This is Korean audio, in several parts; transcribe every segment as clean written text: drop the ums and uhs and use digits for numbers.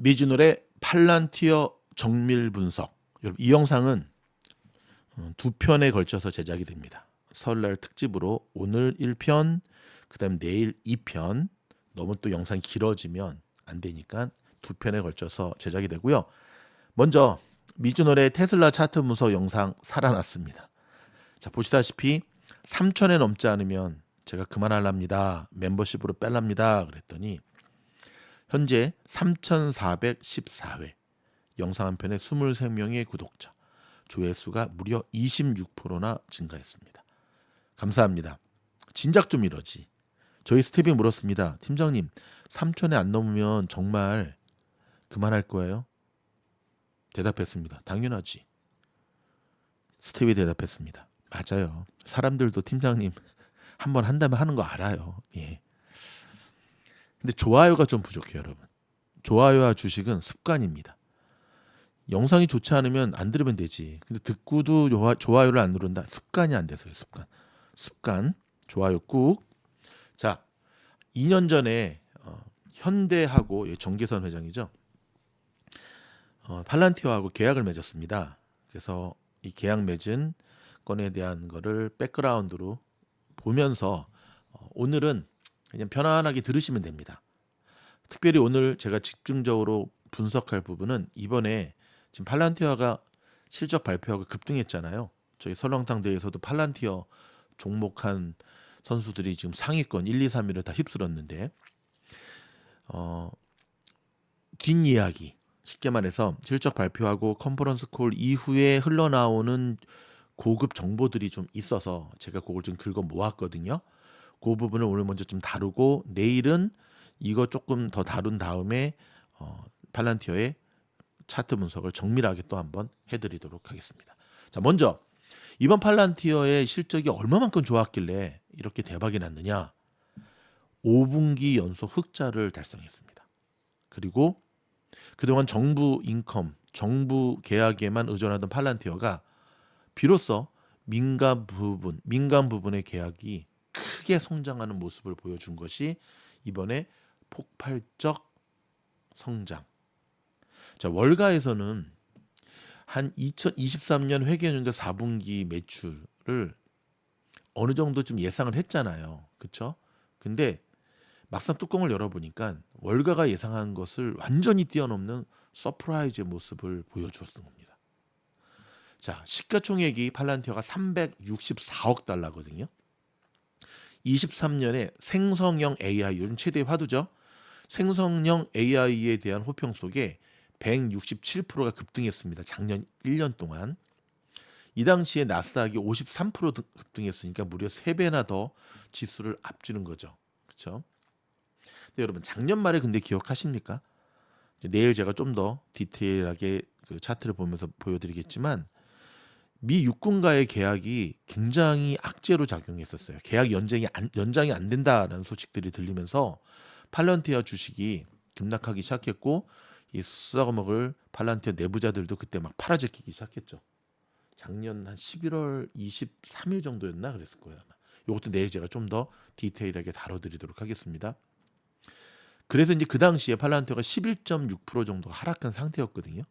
미주노래 팔란티어 정밀 분석. 여러분, 이 영상은 두 편에 걸쳐서 제작이 됩니다. 설날 특집으로 오늘 1편, 그다음 내일 2편. 너무 또 영상이 길어지면 안 되니까 두 편에 걸쳐서 제작이 되고요. 먼저 미주노래 테슬라 차트 분석 영상 살아났습니다. 자, 보시다시피 3천에 넘지 않으면 제가 그만할랍니다. 멤버십으로 뺄랍니다. 그랬더니 현재 3,414회, 영상 한 편에 23명의 구독자, 조회수가 무려 26%나 증가했습니다. 감사합니다. 진작 좀 이러지. 저희 스텝이 물었습니다. 팀장님, 3천에 안 넘으면 정말 그만할 거예요? 대답했습니다. 당연하지. 스텝이 대답했습니다. 맞아요. 사람들도 팀장님 한번 한다면 하는 거 알아요. 예. 근데 좋아요가 좀 부족해요, 여러분. 좋아요와 주식은 습관입니다. 영상이 좋지 않으면 안 들으면 되지. 근데 듣고도 좋아요를 안 누른다. 습관이 안 돼서요. 습관. 좋아요 꾹. 자, 2년 전에 현대하고 정계선 회장이죠. 팔란티어하고 계약을 맺었습니다. 그래서 이 계약 맺은 건에 대한 거를 백그라운드로 보면서 오늘은 그냥 편안하게 들으시면 됩니다. 특별히 오늘 제가 집중적으로 분석할 부분은 이번에 지금 팔란티어가 실적 발표하고 급등했잖아요. 저희 설렁탕 대회에서도 팔란티어 종목한 선수들이 지금 상위권 1, 2, 3위를 다 휩쓸었는데 뒷이야기, 쉽게 말해서 실적 발표하고 컨퍼런스 콜 이후에 흘러나오는 고급 정보들이 좀 있어서 제가 그걸 좀 긁어 모았거든요. 그 부분을 오늘 먼저 좀 다루고 내일은 이거 조금 더 다룬 다음에 팔란티어의 차트 분석을 정밀하게 또 한번 해드리도록 하겠습니다. 자, 먼저 이번 팔란티어의 실적이 얼마만큼 좋았길래 이렇게 대박이 났느냐? 5분기 연속 흑자를 달성했습니다. 그리고 그동안 정부 인컴, 정부 계약에만 의존하던 팔란티어가 비로소 민간 부분의 계약이 크게 성장하는 모습을 보여준 것이 이번에 폭발적 성장. 자, 월가에서는 한 2023년 회계연도 4분기 매출을 어느 정도 좀 예상을 했잖아요. 그렇죠? 근데 막상 뚜껑을 열어보니까 월가가 예상한 것을 완전히 뛰어넘는 서프라이즈의 모습을 보여주었던 겁니다. 자, 시가총액이 팔란티어가 364억 달러거든요. 23년에 생성형 AI, 요즘 최대 화두죠. 생성형 AI에 대한 호평 속에 167%가 급등했습니다. 작년 1년 동안. 이 당시에 나스닥이 53% 급등했으니까 무려 3배나 더 지수를 앞지른 거죠. 그렇죠? 근데 여러분, 작년 말에 근데 기억하십니까? 내일 제가 좀 더 디테일하게 그 차트를 보면서 보여드리겠지만 미 육군과의 계약이 굉장히 악재로 작용했었어요. 계약 연장이 안 된다라는 소식들이 들리면서 팔란티어 주식이 급락하기 시작했고 이 썩어먹을 팔란티어 내부자들도 그때 막 팔아제끼기 시작했죠. 작년 한 11월 23일 정도였나 그랬을 거예요. 아마. 이것도 내일 제가 좀 더 디테일하게 다뤄드리도록 하겠습니다. 그래서 이제 그 당시에 팔란티어가 11.6% 정도 하락한 상태였거든요.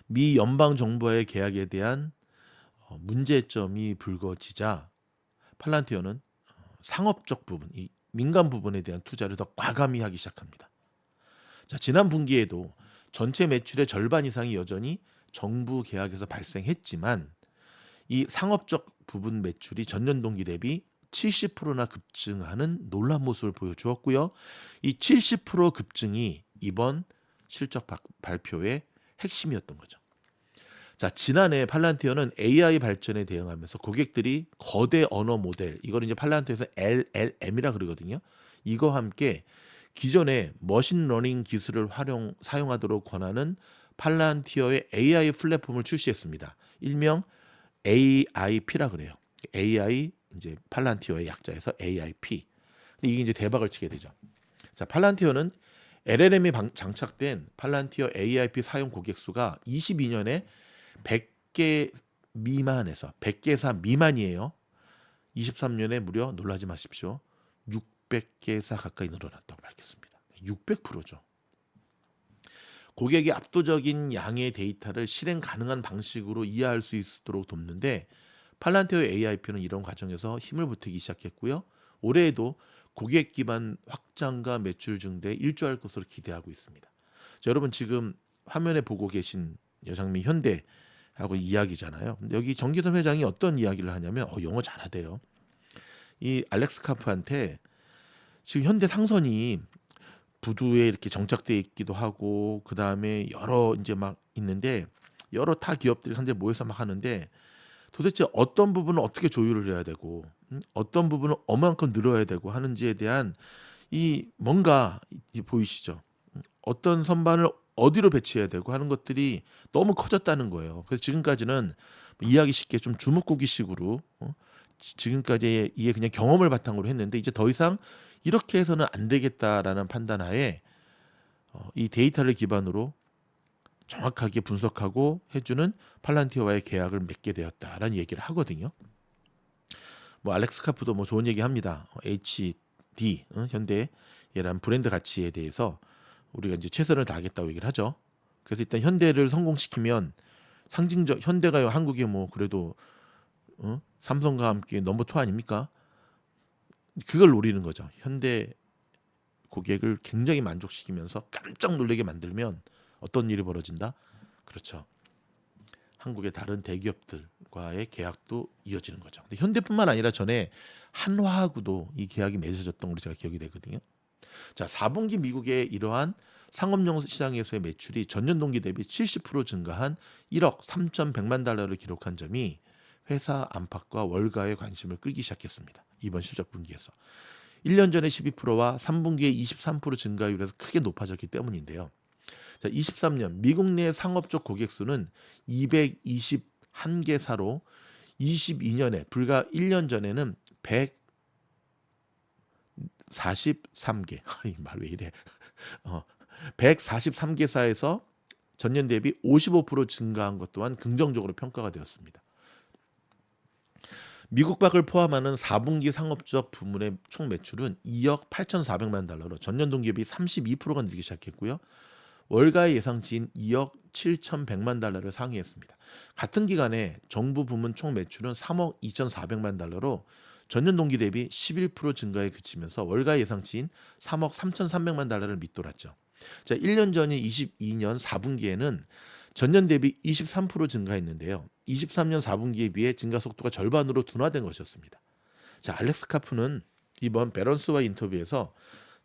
미 연방 정부와의 계약에 대한 문제점이 불거지자 팔란티어는 상업적 부분, 이 민간 부분에 대한 투자를 더 과감히 하기 시작합니다. 자, 지난 분기에도 전체 매출의 절반 이상이 여전히 정부 계약에서 발생했지만 이 상업적 부분 매출이 전년 동기 대비 70%나 급증하는 놀라운 모습을 보여주었고요. 이 70% 급증이 이번 실적 발표의 핵심이었던 거죠. 자, 지난해 팔란티어는 AI 발전에 대응하면서 고객들이 거대 언어 모델, 이걸 이제 팔란티어에서 LLM이라 그러거든요. 이거와 함께 기존의 머신러닝 기술을 사용하도록 권하는 팔란티어의 AI 플랫폼을 출시했습니다. 일명 AIP라 그래요. AI 이제 팔란티어의 약자에서 AIP. 근데 이게 이제 대박을 치게 되죠. 자, 팔란티어는 LLM이 장착된 팔란티어 AIP 사용 고객 수가 22년에 100개 미만에서 100개사 미만이에요. 23년에 무려 놀라지 마십시오. 600개사 가까이 늘어났다고 밝혔습니다. 600%죠. 고객의 압도적인 양의 데이터를 실행 가능한 방식으로 이해할 수 있도록 돕는데 팔란티오 AIP는 이런 과정에서 힘을 보태기 시작했고요. 올해에도 고객 기반 확장과 매출 증대에 일조할 것으로 기대하고 있습니다. 자, 여러분 지금 화면에 보고 계신 여상미 현대하고 이야기잖아요. 근데 여기 정기선 회장이 어떤 이야기를 하냐면 영어 잘하대요. 이 알렉스 카프한테 지금 현대 상선이 부두에 이렇게 정착돼 있기도 하고 그 다음에 여러 이제 막 있는데 여러 타 기업들이 한데 모여서 막 하는데 도대체 어떤 부분을 어떻게 조율을 해야 되고 어떤 부분을 얼만큼 늘어야 되고 하는지에 대한 이 뭔가 보이시죠? 어떤 선반을 어디로 배치해야 되고 하는 것들이 너무 커졌다는 거예요. 그래서 지금까지는 이해하기 쉽게 좀 주먹구기식으로 지금까지 이게 그냥 경험을 바탕으로 했는데 이제 더 이상 이렇게 해서는 안 되겠다라는 판단하에 이 데이터를 기반으로 정확하게 분석하고 해주는 팔란티어와의 계약을 맺게 되었다라는 얘기를 하거든요. 뭐 알렉스 카프도 뭐 좋은 얘기합니다. HD 현대라는 브랜드 가치에 대해서 우리가 이제 최선을 다하겠다고 얘기를 하죠. 그래서 일단 현대를 성공시키면 상징적 현대가 한국이 뭐 그래도 삼성과 함께 넘버 투 아닙니까? 그걸 노리는 거죠. 현대 고객을 굉장히 만족시키면서 깜짝 놀라게 만들면 어떤 일이 벌어진다? 그렇죠. 한국의 다른 대기업들과의 계약도 이어지는 거죠. 근데 현대뿐만 아니라 전에 한화하고도 이 계약이 맺어졌던 걸로 제가 기억이 되거든요. 자, 4분기 미국의 이러한 상업용 시장에서의 매출이 전년 동기 대비 70% 증가한 1억 3,100만 달러를 기록한 점이 회사 안팎과 월가의 관심을 끌기 시작했습니다. 이번 실적 분기에서 1년 전에 12%와 3분기에 23% 증가율에서 크게 높아졌기 때문인데요. 자, 23년 미국 내 상업적 고객 수는 221개사로 22년에 불과 1년 전에는 143개. 이 말 왜 이래? 143개사에서 전년 대비 55% 증가한 것 또한 긍정적으로 평가가 되었습니다. 미국 밖을 포함하는 4분기 상업적 부문의 총 매출은 2억 8,400만 달러로 전년 동기 대비 32%가 늘기 시작했고요. 월가의 예상치인 2억 7,100만 달러를 상회했습니다. 같은 기간에 정부 부문 총 매출은 3억 2,400만 달러로 전년 동기 대비 11% 증가에 그치면서 월가의 예상치인 3억 3,300만 달러를 밑돌았죠. 자, 1년 전인 22년 4분기에는 전년 대비 23% 증가했는데요. 23년 4분기에 비해 증가 속도가 절반으로 둔화된 것이었습니다. 자, 알렉스 카프는 이번 밸런스와 인터뷰에서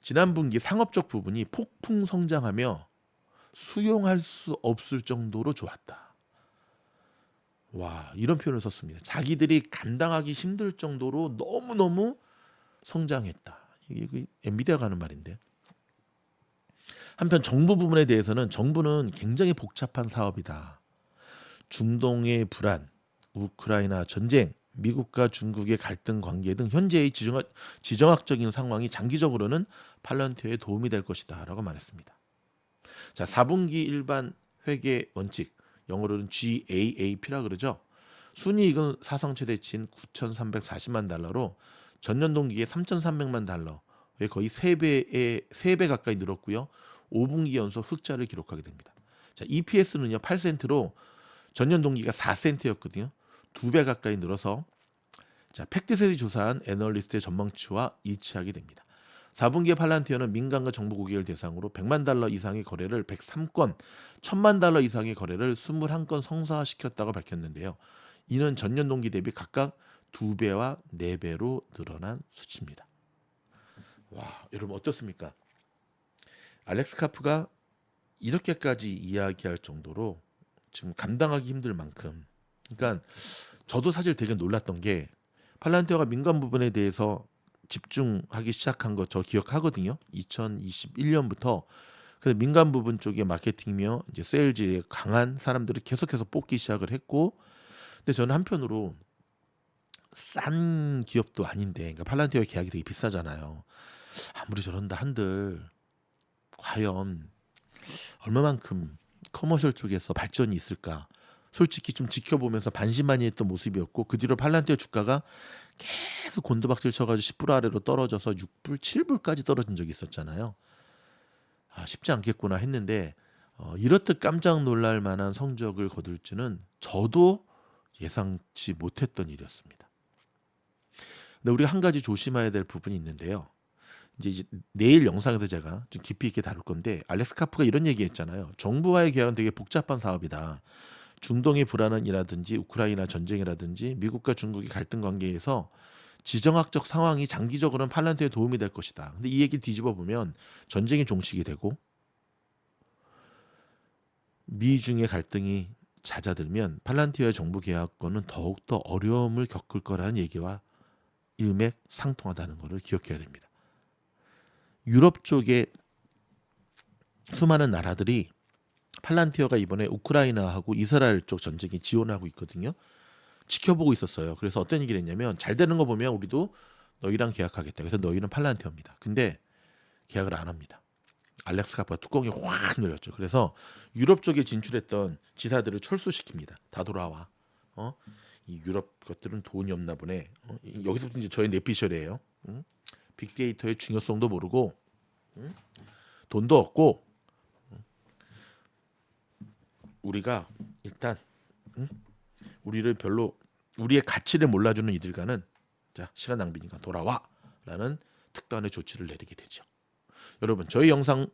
지난 분기 상업적 부분이 폭풍 성장하며 수용할 수 없을 정도로 좋았다. 와, 이런 표현을 썼습니다. 자기들이 감당하기 힘들 정도로 너무너무 성장했다. 이게 엔비디아가 하는 말인데. 한편 정부 부문에 대해서는 정부는 굉장히 복잡한 사업이다. 중동의 불안, 우크라이나 전쟁, 미국과 중국의 갈등 관계 등 현재의 지정학적인 상황이 장기적으로는 팔란티어에 도움이 될 것이다 라고 말했습니다. 자, 4분기 일반 회계 원칙, 영어로는 GAAP라 그러죠. 순이익은 사상 최대치인 9,340만 달러로 전년 동기에 3,300만 달러의 거의 3배 가까이 늘었고요. 5분기 연속 흑자를 기록하게 됩니다. 자, EPS는요 8센트로 전년 동기가 4센트였거든요. 2배 가까이 늘어서 자, 팩트셋이 조사한 애널리스트의 전망치와 일치하게 됩니다. 4분기에 팔란티어는 민간과 정부 고객을 대상으로 100만 달러 이상의 거래를 103건, 1000만 달러 이상의 거래를 21건 성사시켰다고 밝혔는데요. 이는 전년 동기 대비 각각 2배와 4배로 늘어난 수치입니다. 와, 여러분 어떻습니까? 알렉스 카프가 이렇게까지 이야기할 정도로 지금 감당하기 힘들 만큼, 그러니까 저도 사실 되게 놀랐던 게 팔란티어가 민간 부분에 대해서 집중하기 시작한 거 저 기억하거든요. 2021년부터 그래서 민간 부분 쪽에 마케팅이며 이제 세일즈에 강한 사람들을 계속해서 뽑기 시작을 했고, 근데 저는 한편으로 싼 기업도 아닌데, 그러니까 팔란티어의 계약이 되게 비싸잖아요. 아무리 저런다 한들 과연 얼마만큼 커머셜 쪽에서 발전이 있을까? 솔직히 좀 지켜보면서 반신반의했던 모습이었고, 그 뒤로 팔란티어 주가가 계속 곤두박질 쳐가지고 10불 아래로 떨어져서 6불, 7불까지 떨어진 적이 있었잖아요. 아, 쉽지 않겠구나 했는데 이렇듯 깜짝 놀랄 만한 성적을 거둘 줄은 저도 예상치 못했던 일이었습니다. 근데 우리가 한 가지 조심해야 될 부분이 있는데요. 이제 내일 영상에서 제가 좀 깊이 있게 다룰 건데 알렉스 카프가 이런 얘기했잖아요. 정부와의 계약은 되게 복잡한 사업이다. 중동의 불안이라든지 우크라이나 전쟁이라든지 미국과 중국의 갈등 관계에서 지정학적 상황이 장기적으로는 팔란티어에 도움이 될 것이다. 근데 이 얘기를 뒤집어 보면 전쟁이 종식이 되고 미중의 갈등이 잦아들면 팔란티어의 정부 계약권은 더욱더 어려움을 겪을 거라는 얘기와 일맥상통하다는 것을 기억해야 됩니다. 유럽 쪽에 수많은 나라들이 팔란티어가 이번에 우크라이나하고 이스라엘 쪽 전쟁에 지원하고 있거든요. 지켜보고 있었어요. 그래서 어떤 얘기를 했냐면 잘 되는 거 보면 우리도 너희랑 계약하겠다. 그래서 너희는 팔란티어입니다. 근데 계약을 안 합니다. 알렉스 카프가 뚜껑이 확 열렸죠. 그래서 유럽 쪽에 진출했던 지사들을 철수시킵니다. 다 돌아와. 이 유럽 것들은 돈이 없나 보네. 여기서부터 이제 저의 뇌피셜이에요. 빅데이터의 중요성도 모르고 돈도 없고 우리가 일단 우리를 별로 우리의 가치를 몰라주는 이들과는 자 시간 낭비니까 돌아와라는 특단의 조치를 내리게 되죠. 여러분 저희 영상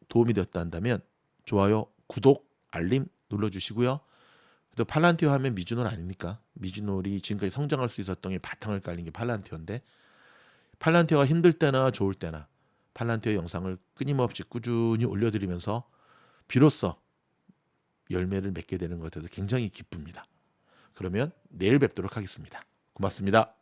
도움이 되었다 한다면 좋아요, 구독, 알림 눌러주시고요. 또 팔란티어 하면 미주놀 아닙니까? 미주놀이 지금까지 성장할 수 있었던 게 바탕을 깔린 게 팔란티어인데 팔란티어가 힘들 때나 좋을 때나 팔란티어 영상을 끊임없이 꾸준히 올려드리면서 비로소 열매를 맺게 되는 것 같아서 굉장히 기쁩니다. 그러면 내일 뵙도록 하겠습니다. 고맙습니다.